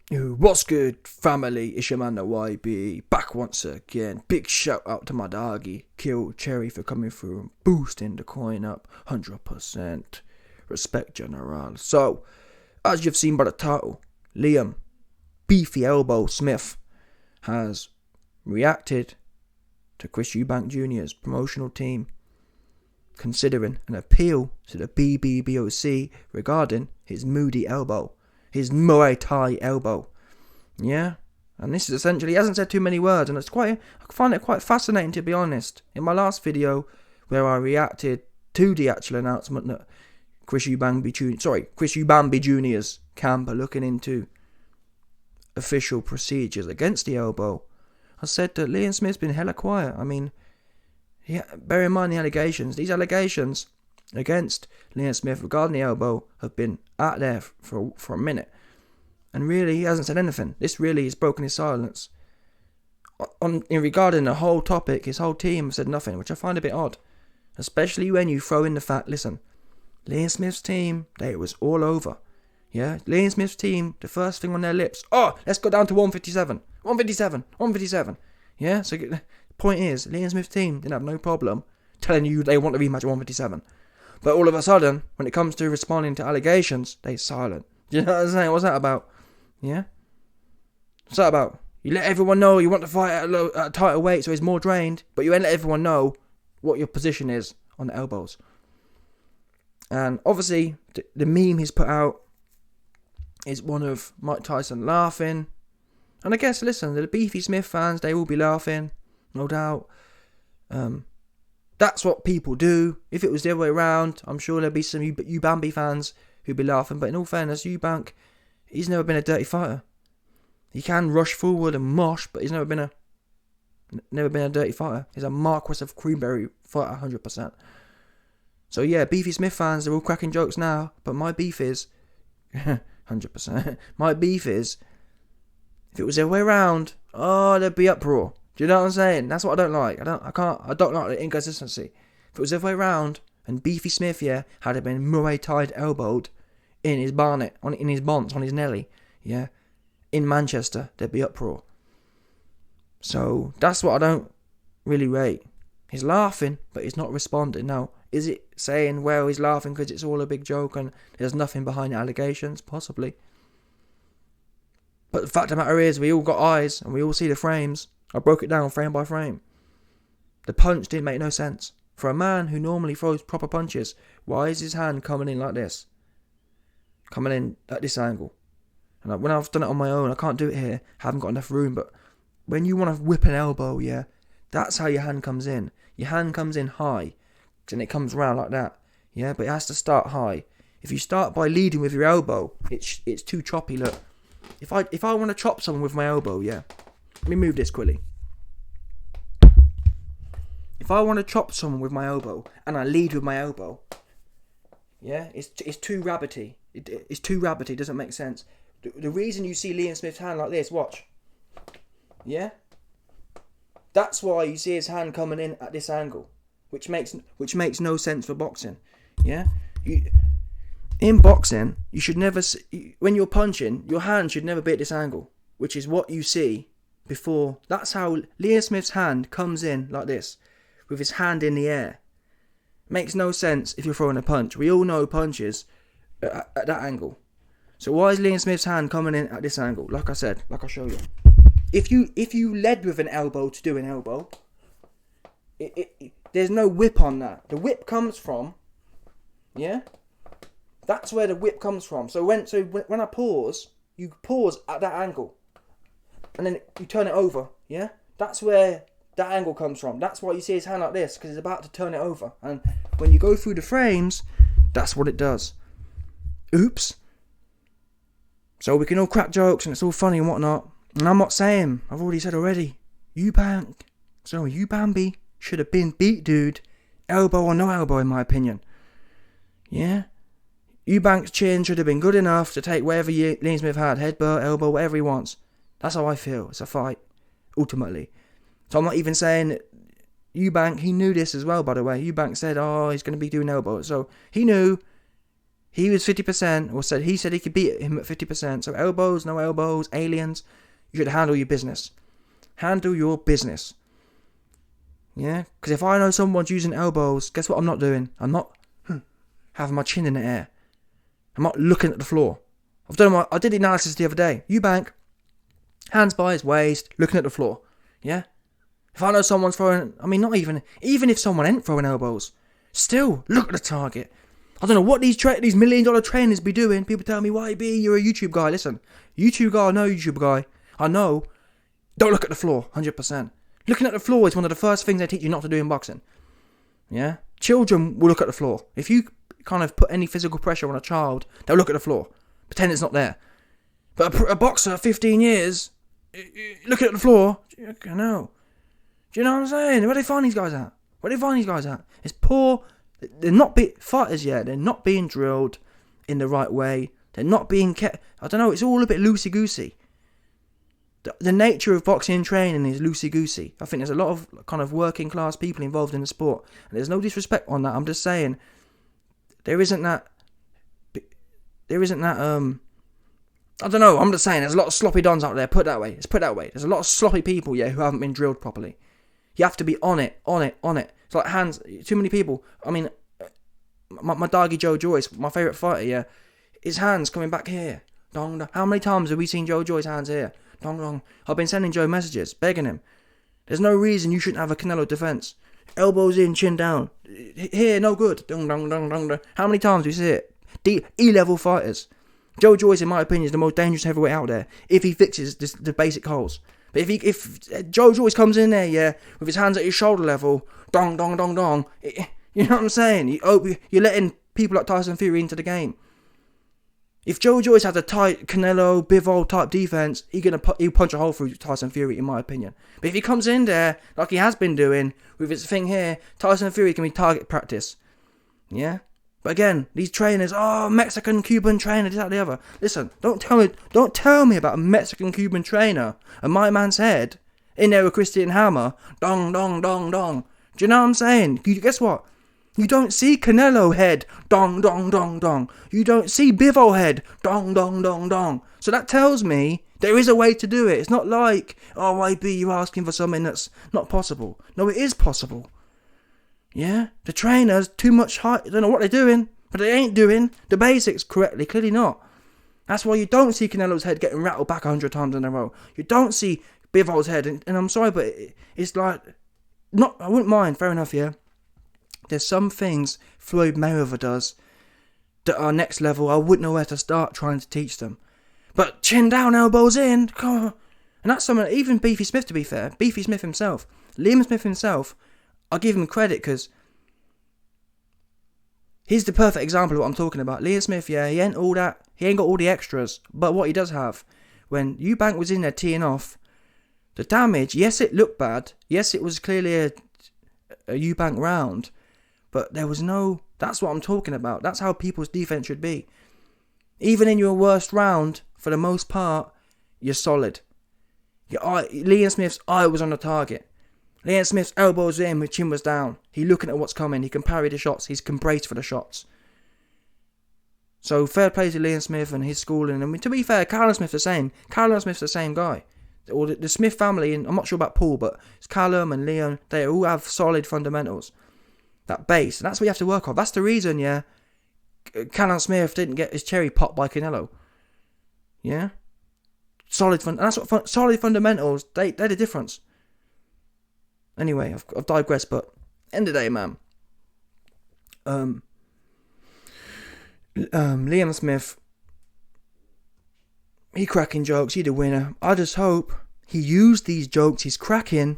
What's good, family? It's your man, the YB, back once again. Big shout out to my doggy, Kill Cherry, for coming through and boosting the coin up 100%. Respect, General. So, as you've seen by the title, Liam Beefy Elbow Smith has reacted to Chris Eubank Jr.'s promotional team considering an appeal to the BBBoC regarding his moody elbow. His Muay Thai elbow. Yeah? And this is essentially, he hasn't said too many words, and I find it quite fascinating, to be honest. In my last video, where I reacted to the actual announcement that Chris Eubank Jr.'s camp are looking into official procedures against the elbow, I said that Liam Smith's been hella quiet. I mean, bear in mind the allegations. These allegations against Liam Smith regarding the elbow have been out there for a minute, and really he hasn't said anything. This really has broken his silence. In regarding the whole topic, his whole team said nothing, which I find a bit odd, especially when you throw in the fact, listen, Liam Smith's team, it was all over. Yeah, Liam Smith's team, the first thing on their lips, let's go down to 157. Yeah, so the point is, Liam Smith's team didn't have no problem telling you they want to rematch at 157. But all of a sudden, when it comes to responding to allegations, they're silent. Do you know what I'm saying? What's that about? Yeah? What's that about? You let everyone know you want to fight at a tighter weight so he's more drained, but you ain't let everyone know what your position is on the elbows. And obviously, the meme he's put out is one of Mike Tyson laughing. And I guess, listen, the Beefy Smith fans, they will be laughing, no doubt. That's what people do. If it was the other way around, I'm sure there'd be some Eubank fans who'd be laughing. But in all fairness, Eubank, he's never been a dirty fighter. He can rush forward and mosh, but he's never been a dirty fighter. He's a Marquis of Creamberry fighter, 100%. So yeah, Beefy Smith fans, they're all cracking jokes now. But my beef is, 100%. My beef is, if it was the other way around, there'd be uproar. Do you know what I'm saying? That's what I don't like. I don't like the inconsistency. If it was the other way around, and Beefy Smith, had been Muay Thai elbowed in his barnet, in his bonce, on his nelly, in Manchester, there'd be uproar. So, that's what I don't really rate. He's laughing, but he's not responding. Now, is it saying, well, he's laughing because it's all a big joke and there's nothing behind the allegations? Possibly. But the fact of the matter is, we all got eyes and we all see the frames. I broke it down frame by frame. The punch didn't make no sense. For a man who normally throws proper punches, why is his hand coming in like this? Coming in at this angle. And when I've done it on my own, I can't do it here. I haven't got enough room. But when you want to whip an elbow, that's how your hand comes in. Your hand comes in high. And it comes round like that. Yeah, but it has to start high. If you start by leading with your elbow, it's too choppy, look. If I want to chop someone with my elbow, let me move this quickly. If I want to chop someone with my elbow and I lead with my elbow, it's too rabbity. It's too rabbity. It doesn't make sense. The reason you see Liam Smith's hand like this, watch. That's why you see his hand coming in at this angle, which makes no sense for boxing. In boxing, you should never when you're punching, your hand should never be at this angle, which is what you see before. That's how Liam Smith's hand comes in like this, with his hand in the air. Makes no sense if you're throwing a punch. We all know punches at that angle. So why is Liam Smith's hand coming in at this angle? Like I said, like I showed you. If you led with an elbow to do an elbow, there's no whip on that. The whip comes from, that's where the whip comes from. So when I pause, you pause at that angle, and then you turn it over. That's where that angle comes from. That's why you see his hand like this, because he's about to turn it over. And when you go through the frames, that's what it does. Oops. So we can all crack jokes and it's all funny and whatnot. And I'm not saying, I've already said already, Eubank should have been beat, dude. Elbow or no elbow, in my opinion. Eubank's chin should have been good enough to take whatever Liam Smith had, headbutt, elbow, whatever he wants. That's how I feel. It's a fight, ultimately. So I'm not even saying that Eubank, he knew this as well, by the way. Eubank said, he's going to be doing elbow. So he knew He was 50%, or he said he could beat him at 50%. So elbows, no elbows, aliens, you should handle your business. Handle your business. Yeah? Because if I know someone's using elbows, guess what I'm not doing? I'm not having my chin in the air. I'm not looking at the floor. I did the analysis the other day. Eubank, hands by his waist, looking at the floor. Yeah? If I know someone's throwing, not even if someone ain't throwing elbows, still look at the target. I don't know what these $1 million trainers be doing. People tell me, YB, you're a YouTube guy. Listen, YouTube guy, I know YouTube guy. I know. Don't look at the floor, 100%. Looking at the floor is one of the first things they teach you not to do in boxing. Yeah? Children will look at the floor. If you kind of put any physical pressure on a child, they'll look at the floor. Pretend it's not there. But a boxer, 15 years, looking at the floor, no. Do you know what I'm saying? Where do they find these guys at? It's poor. They're not fighters yet. They're not being drilled in the right way. They're not being kept. I don't know. It's all a bit loosey-goosey. The nature of boxing training is loosey-goosey. I think there's a lot of kind of working class people involved in the sport. And there's no disrespect on that. I'm just saying, there isn't that, I don't know, I'm just saying, there's a lot of sloppy dons out there, let's put it that way. There's a lot of sloppy people, who haven't been drilled properly. You have to be on it. It's like hands, too many people. My doggy Joe Joyce, my favourite fighter, his hands coming back here. Dong, dong. How many times have we seen Joe Joyce's hands here? Dong, dong. I've been sending Joe messages, begging him. There's no reason you shouldn't have a Canelo defence. Elbows in, chin down. Here, no good. Dong, dong, dong, dong, dong. How many times do we see it? E-level fighters. Joe Joyce, in my opinion, is the most dangerous heavyweight out there, if he fixes the basic holes. But if Joe Joyce comes in there, with his hands at his shoulder level, dong, dong, dong, dong, you know what I'm saying? You're letting people like Tyson Fury into the game. If Joe Joyce has a tight Canelo, Bivol type defense, he'll punch a hole through Tyson Fury, in my opinion. But if he comes in there, like he has been doing, with his thing here, Tyson Fury can be target practice. Yeah? But again, these trainers, Mexican, Cuban trainer, this, that, the other. Listen, don't tell me about a Mexican, Cuban trainer and my man's head in there with Christian Hammer. Dong, dong, dong, dong. Do you know what I'm saying? Guess what? You don't see Canelo head, dong, dong, dong, dong. You don't see Bivol head, dong, dong, dong, dong. So that tells me there is a way to do it. It's not like, YB, you're asking for something that's not possible. No, it is possible. Yeah? The trainers, too much hype. I don't know what they're doing, but they ain't doing the basics correctly. Clearly not. That's why you don't see Canelo's head getting rattled back 100 times in a row. You don't see Bivol's head, and I'm sorry, but it's like, I wouldn't mind, fair enough, yeah? There's some things Floyd Mayweather does that are next level. I wouldn't know where to start trying to teach them. But chin down, elbows in, come on. And that's something, even Beefy Smith, to be fair. Beefy Smith himself. Liam Smith himself, I'll give him credit because he's the perfect example of what I'm talking about. Liam Smith, he ain't got all the extras. But what he does have, when Eubank was in there teeing off, the damage, yes, it looked bad. Yes, it was clearly a Eubank round. But there was that's what I'm talking about. That's how people's defense should be. Even in your worst round, for the most part, you're solid. Liam Smith's eye was on the target. Liam Smith's elbows in, his chin was down. He's looking at what's coming. He can parry the shots. He's can brace for the shots. So fair play to Liam Smith and his schooling. I mean, to be fair, Callum Smith's the same. Callum Smith's the same guy. Or the Smith family, and I'm not sure about Paul, but it's Callum and Leon. They all have solid fundamentals. That base, and that's what you have to work on. That's the reason, Callum Smith didn't get his cherry popped by Canelo. Yeah? Solid solid fundamentals, they're the difference. Anyway, I've digressed, but end of the day, man. Liam Smith, he cracking jokes, he the winner. I just hope he used these jokes he's cracking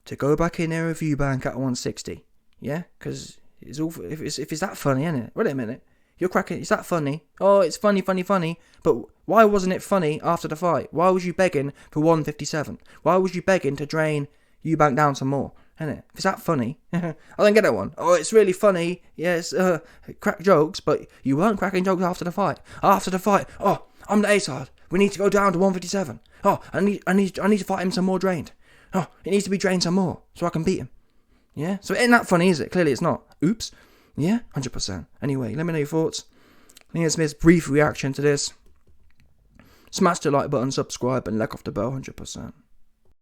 to go back in there with Eubank at 160. Yeah, because it's all if it's that funny, isn't it? Wait a minute, you're cracking. It's that funny. Oh, it's funny. But why wasn't it funny after the fight? Why was you begging for 157? Why was you begging to drain Eubank down some more? Isn't it? If it's that funny, I don't get that one. Oh, it's really funny. Yes, crack jokes, but you weren't cracking jokes after the fight. After the fight, I'm the A-side. We need to go down to 157. I need to fight him some more drained. It needs to be drained some more so I can beat him. Yeah? So it ain't that funny, is it? Clearly it's not. Oops. Yeah? 100%. Anyway, let me know your thoughts. Ian Smith's brief reaction to this. Smash the like button, subscribe, and let off the bell 100%.